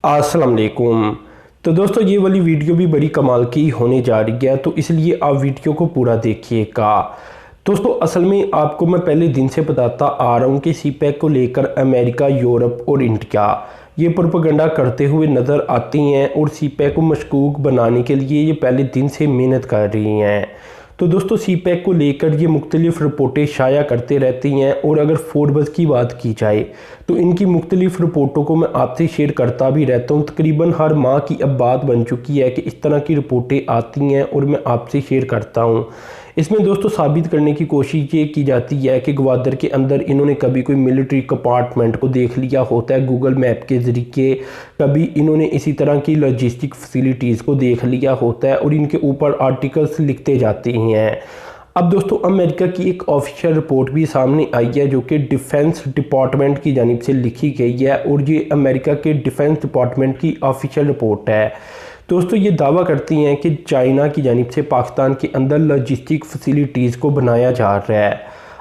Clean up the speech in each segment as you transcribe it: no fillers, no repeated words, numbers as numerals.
अस्सलाम वालेकुम। तो दोस्तों ये वाली वीडियो भी बड़ी कमाल की होने जा रही है, तो इसलिए आप वीडियो को पूरा देखिएगा। दोस्तों असल में आपको मैं पहले दिन से बताता आ रहा हूँ कि सी पैक को लेकर अमेरिका, यूरोप और इंडिया ये प्रोपेगेंडा करते हुए नज़र आती हैं और सी पैक को मशकूक बनाने के लिए ये पहले दिन से मेहनत कर रही हैं। तो दोस्तों सी पैक को लेकर ये मुख्तलिफ़ रिपोर्टें शाया करते रहती हैं और अगर फोर्ब्स की बात की जाए तो इनकी मुख्तलिफ़ रिपोर्टों को मैं आपसे शेयर करता भी रहता हूँ। तकरीबन हर माह की अब बात बन चुकी है कि इस तरह की रिपोर्टें आती हैं और मैं आपसे शेयर करता हूँ। इसमें दोस्तों साबित करने की कोशिश ये की जाती है कि ग्वादर के अंदर इन्होंने कभी कोई मिलिट्री कंपार्टमेंट को देख लिया होता है गूगल मैप के ज़रिए, कभी इन्होंने इसी तरह की लॉजिस्टिक फैसिलिटीज़ को देख लिया होता है और इनके ऊपर आर्टिकल्स लिखते जाते हैं। अब दोस्तों अमेरिका की एक ऑफिशियल रिपोर्ट भी सामने आई है जो कि डिफेंस डिपार्टमेंट की जानिब से लिखी गई है और ये अमेरिका के डिफेंस डिपार्टमेंट की ऑफिशियल रिपोर्ट है। दोस्तों ये दावा करती हैं कि चाइना की जानिब से पाकिस्तान के अंदर लॉजिस्टिक फैसिलिटीज़ को बनाया जा रहा है।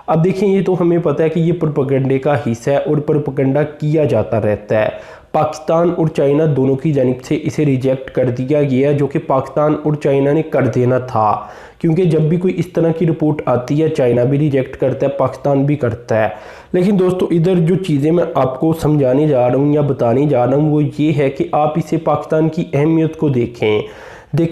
अब देखें ये तो हमें पता है कि ये प्रोपेगेंडे का हिस्सा है और प्रोपेगेंडा किया जाता रहता है। पाकिस्तान और चाइना दोनों की जानिब से इसे रिजेक्ट कर दिया गया जो कि पाकिस्तान और चाइना ने कर देना था, क्योंकि जब भी कोई इस तरह की रिपोर्ट आती है चाइना भी रिजेक्ट करता है, पाकिस्तान भी करता है। लेकिन दोस्तों इधर जो चीज़ें मैं आपको समझाने जा रहा हूँ या बताने जा रहा हूँ वो ये है कि आप इसे पाकिस्तान की अहमियत को देखें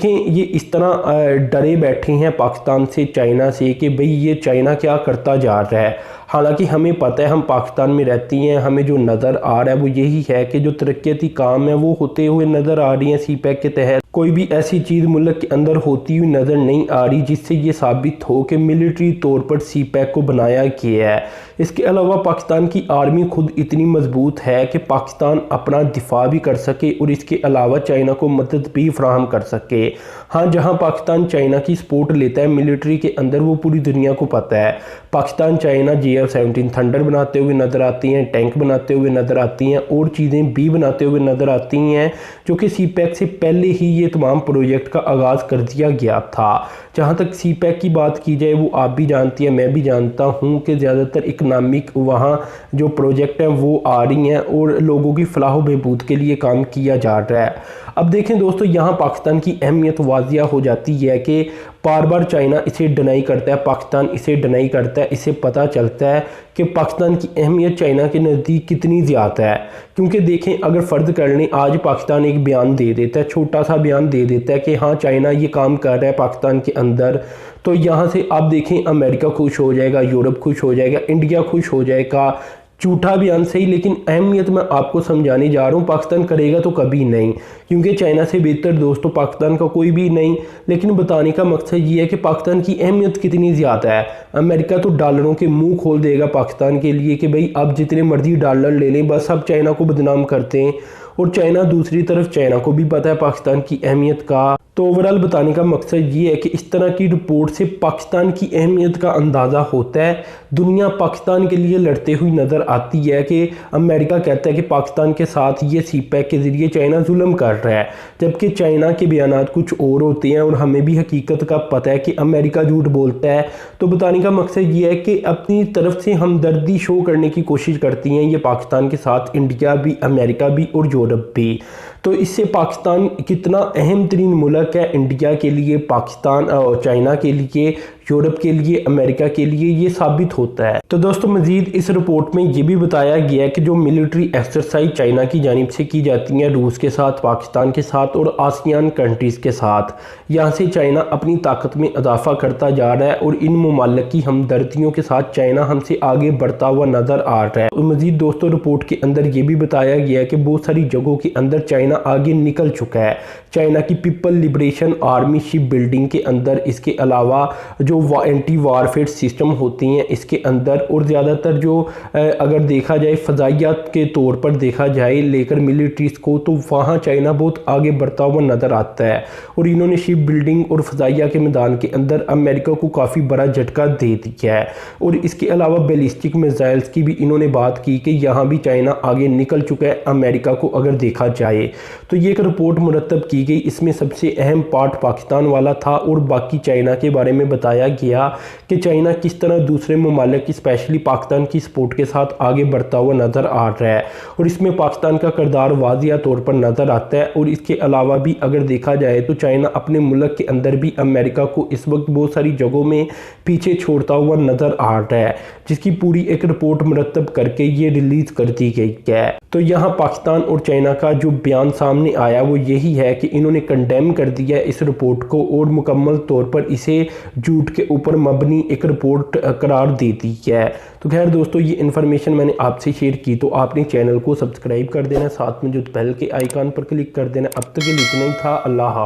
ये इस तरह डरे बैठे हैं पाकिस्तान से, चाइना से कि भाई ये चाइना क्या करता जा रहा है। हालांकि हमें पता है, हम पाकिस्तान में रहती हैं, हमें जो नज़र आ रहा है वो यही है कि जो तरक्याती काम है वो होते हुए नज़र आ रही हैं। सी पैक के तहत कोई भी ऐसी चीज़ मुल्क के अंदर होती हुई नज़र नहीं आ रही जिससे ये साबित हो कि मिलिट्री तौर पर सी पैक को बनाया गया है। इसके अलावा पाकिस्तान की आर्मी खुद इतनी मजबूत है कि पाकिस्तान अपना दिफा भी कर सके और इसके अलावा चाइना को मदद भी फराहम कर सके। हाँ, जहाँ पाकिस्तान चाइना की सपोर्ट लेता है मिलिट्री के अंदर वो पूरी दुनिया को पता है। पाकिस्तान चाइना JF-17 थंडर बनाते हुए नज़र आती हैं, टैंक बनाते हुए नज़र आती हैं और चीज़ें भी बनाते हुए नज़र आती हैं जो कि सी पैक से पहले ही ये तमाम प्रोजेक्ट का आगाज़ कर दिया गया था। जहाँ तक सी पैक की बात की जाए वो आप भी जानती हैं, मैं भी जानता हूँ कि ज़्यादातर इकनॉमिक वहाँ जो प्रोजेक्ट हैं वो आ रही हैं और लोगों की फलाह बहबूद के लिए काम किया जा रहा है। अब देखें दोस्तों यहाँ पाकिस्तान की अहमियत वाजिया हो जाती है कि बार बार चाइना इसे डिनाई करता है, पाकिस्तान इसे डिनाई करता है। इससे पता चलता है कि पाकिस्तान की अहमियत चाइना के नज़दीक कितनी ज़्यादा है। क्योंकि देखें अगर फ़र्ज़ कर लें आज पाकिस्तान एक बयान दे देता है, छोटा सा बयान दे देता है कि हाँ चाइना ये काम कर रहा है पाकिस्तान के अंदर, तो यहाँ से आप देखें अमेरिका खुश हो जाएगा, यूरोप खुश हो जाएगा, इंडिया खुश हो जाएगा। झूठा बयान सही, लेकिन अहमियत मैं आपको समझाने जा रहा हूँ। पाकिस्तान करेगा तो कभी नहीं, क्योंकि चाइना से बेहतर दोस्तों पाकिस्तान का कोई भी नहीं। लेकिन बताने का मकसद ये है कि पाकिस्तान की अहमियत कितनी ज़्यादा है। अमेरिका तो डॉलरों के मुंह खोल देगा पाकिस्तान के लिए कि भाई अब जितने मर्जी डॉलर ले लें, बस अब चाइना को बदनाम करते हैं। और चाइना दूसरी तरफ, चाइना को भी पता है पाकिस्तान की अहमियत का। तो ओवरऑल बताने का मकसद ये है कि इस तरह की रिपोर्ट से पाकिस्तान की अहमियत का अंदाज़ा होता है। दुनिया पाकिस्तान के लिए लड़ते हुई नज़र आती है कि अमेरिका कहता है कि पाकिस्तान के साथ ये सी पैक के ज़रिए चाइना जुल्म कर रहा है, जबकि चाइना के बयानात कुछ और होते हैं और हमें भी हकीकत का पता है कि अमेरिका झूठ बोलता है। तो बताने का मकसद ये है कि अपनी तरफ से हमदर्दी शो करने की कोशिश करती हैं ये पाकिस्तान के साथ, इंडिया भी, अमेरिका भी और यूरोप भी। तो इससे पाकिस्तान कितना अहम तरीन मुल्क है इंडिया के लिए, पाकिस्तान और चाइना के लिए, यूरोप के लिए, अमेरिका के लिए ये साबित होता है। तो दोस्तों मजीद इस रिपोर्ट में ये भी बताया गया है कि जो मिलिट्री एक्सरसाइज चाइना की जानिब से की जाती हैं रूस के साथ, पाकिस्तान के साथ और आसियान कंट्रीज़ के साथ, यहाँ से चाइना अपनी ताकत में इजाफा करता जा रहा है और इन ममालिक की हमदर्दियों के साथ चाइना हमसे आगे बढ़ता हुआ नज़र आ रहा है। और मजीद दोस्तों रिपोर्ट के अंदर ये भी बताया गया है कि बहुत सारी जगहों के अंदर चाइना आगे निकल चुका है। चाइना की people liberation army ship building के अंदर, इसके अलावा जो एंटी वारफेयर सिस्टम होती हैं इसके अंदर, और ज़्यादातर जो अगर देखा जाए फ़ज़ाइयात के तौर पर देखा जाए लेकर मिलिट्रीज़ को, तो वहाँ चाइना बहुत आगे बढ़ता हुआ नज़र आता है। और इन्होंने शिप बिल्डिंग और फ़ज़ाइया के मैदान के अंदर अमेरिका को काफ़ी बड़ा झटका दे दिया है। और इसके अलावा बैलिस्टिक मिसाइल्स की भी इन्होंने बात की कि यहाँ भी चाइना आगे निकल चुका है अमेरिका को अगर देखा जाए। तो ये एक रिपोर्ट मुरतब की गई, इसमें सबसे अहम पार्ट पाकिस्तान वाला था और बाकी चाइना के बारे में बताया दिखाया गया कि चाइना किस तरह दूसरे ममालिक स्पेशली पाकिस्तान की सपोर्ट के साथ आगे बढ़ता हुआ नज़र आ रहा है, और इसमें पाकिस्तान का किरदार वाज़िया तौर पर नज़र आता है। और इसके अलावा भी अगर देखा जाए तो चाइना अपने मुल्क के अंदर भी अमेरिका को इस वक्त बहुत सारी जगहों में पीछे छोड़ता हुआ नज़र आ रहा है, जिसकी पूरी एक रिपोर्ट मुरतब करके ये रिलीज़ कर दी गई है। तो यहाँ पाकिस्तान और चाइना का जो बयान सामने आया वो यही है कि इन्होंने कंडेम कर दिया इस रिपोर्ट को और मुकम्मल तौर पर इसे झूठ के ऊपर मबनी एक रिपोर्ट करार दे दी है। तो खैर दोस्तों, ये इन्फॉर्मेशन मैंने आपसे शेयर की, तो आपने चैनल को सब्सक्राइब कर देना, साथ में जो बेल के आइकन पर क्लिक कर देना। अब तक के लिए इतना ही था। अल्लाह।